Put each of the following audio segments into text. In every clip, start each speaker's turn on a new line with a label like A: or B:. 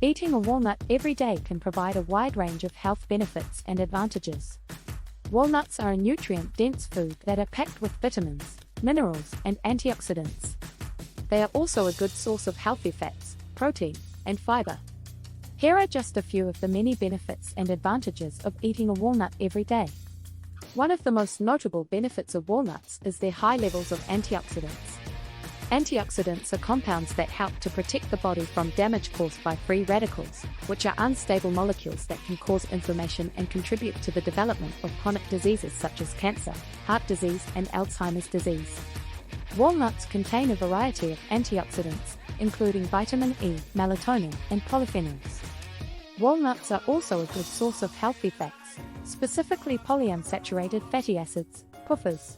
A: Eating a walnut every day can provide a wide range of health benefits and advantages. Walnuts are a nutrient-dense food that are packed with vitamins, minerals, and antioxidants. They are also a good source of healthy fats, protein, and fiber. Here are just a few of the many benefits and advantages of eating a walnut every day. One of the most notable benefits of walnuts is their high levels of antioxidants. Antioxidants are compounds that help to protect the body from damage caused by free radicals, which are unstable molecules that can cause inflammation and contribute to the development of chronic diseases such as cancer, heart disease, and Alzheimer's disease. Walnuts contain a variety of antioxidants, including vitamin E, melatonin, and polyphenols. Walnuts are also a good source of healthy fats, specifically polyunsaturated fatty acids, PUFAs.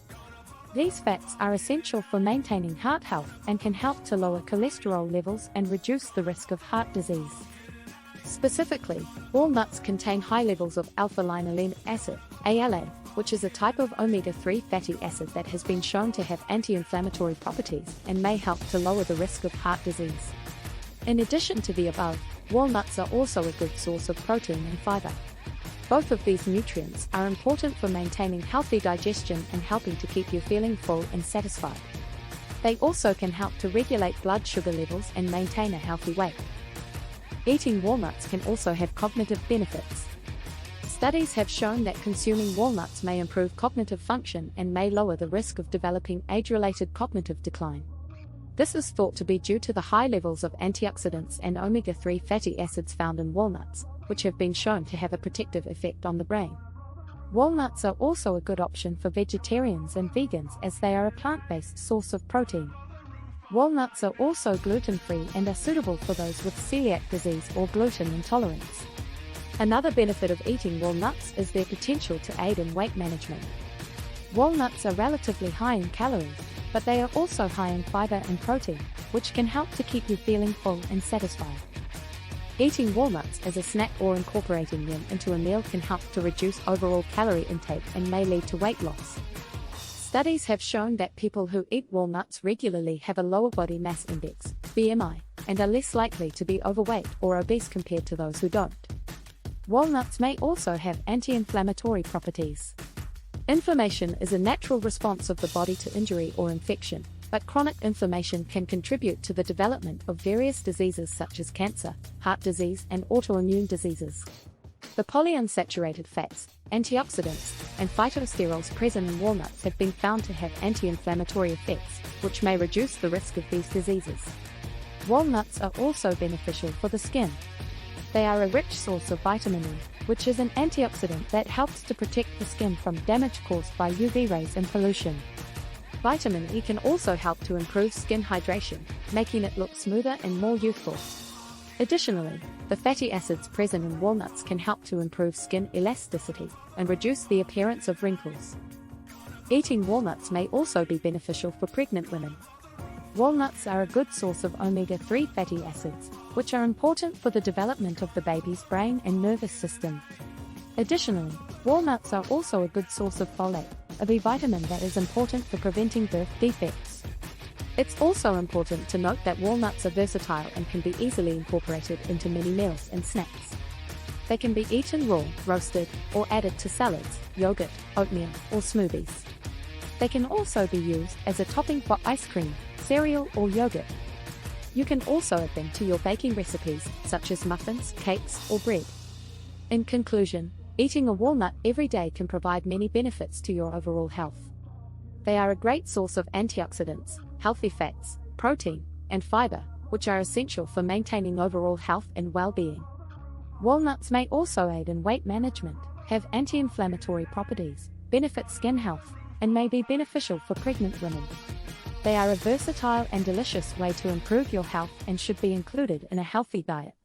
A: These fats are essential for maintaining heart health and can help to lower cholesterol levels and reduce the risk of heart disease. Specifically, walnuts contain high levels of alpha-linolenic acid, ALA, which is a type of omega-3 fatty acid that has been shown to have anti-inflammatory properties and may help to lower the risk of heart disease. In addition to the above, walnuts are also a good source of protein and fiber. Both of these nutrients are important for maintaining healthy digestion and helping to keep you feeling full and satisfied. They also can help to regulate blood sugar levels and maintain a healthy weight. Eating walnuts can also have cognitive benefits. Studies have shown that consuming walnuts may improve cognitive function and may lower the risk of developing age-related cognitive decline. This is thought to be due to the high levels of antioxidants and omega-3 fatty acids found in walnuts, which have been shown to have a protective effect on the brain. Walnuts are also a good option for vegetarians and vegans as they are a plant-based source of protein. Walnuts are also gluten-free and are suitable for those with celiac disease or gluten intolerance. Another benefit of eating walnuts is their potential to aid in weight management. Walnuts are relatively high in calories, but they are also high in fiber and protein, which can help to keep you feeling full and satisfied. Eating walnuts as a snack or incorporating them into a meal can help to reduce overall calorie intake and may lead to weight loss. Studies have shown that people who eat walnuts regularly have a lower body mass index, BMI, and are less likely to be overweight or obese compared to those who don't. Walnuts may also have anti-inflammatory properties. Inflammation is a natural response of the body to injury or infection, but chronic inflammation can contribute to the development of various diseases such as cancer, heart disease, and autoimmune diseases. The polyunsaturated fats, antioxidants, and phytosterols present in walnuts have been found to have anti-inflammatory effects, which may reduce the risk of these diseases. Walnuts are also beneficial for the skin. They are a rich source of vitamin E, which is an antioxidant that helps to protect the skin from damage caused by UV rays and pollution. Vitamin E can also help to improve skin hydration, making it look smoother and more youthful. Additionally, the fatty acids present in walnuts can help to improve skin elasticity and reduce the appearance of wrinkles. Eating walnuts may also be beneficial for pregnant women. Walnuts are a good source of omega-3 fatty acids, which are important for the development of the baby's brain and nervous system. Additionally, walnuts are also a good source of folate, a B vitamin that is important for preventing birth defects. It's also important to note that walnuts are versatile and can be easily incorporated into many meals and snacks. They can be eaten raw, roasted, or added to salads, yogurt, oatmeal, or smoothies. They can also be used as a topping for ice cream, cereal, or yogurt. You can also add them to your baking recipes, such as muffins, cakes, or bread. In conclusion, eating a walnut every day can provide many benefits to your overall health. They are a great source of antioxidants, healthy fats, protein, and fiber, which are essential for maintaining overall health and well-being. Walnuts may also aid in weight management, have anti-inflammatory properties, benefit skin health, and may be beneficial for pregnant women. They are a versatile and delicious way to improve your health and should be included in a healthy diet.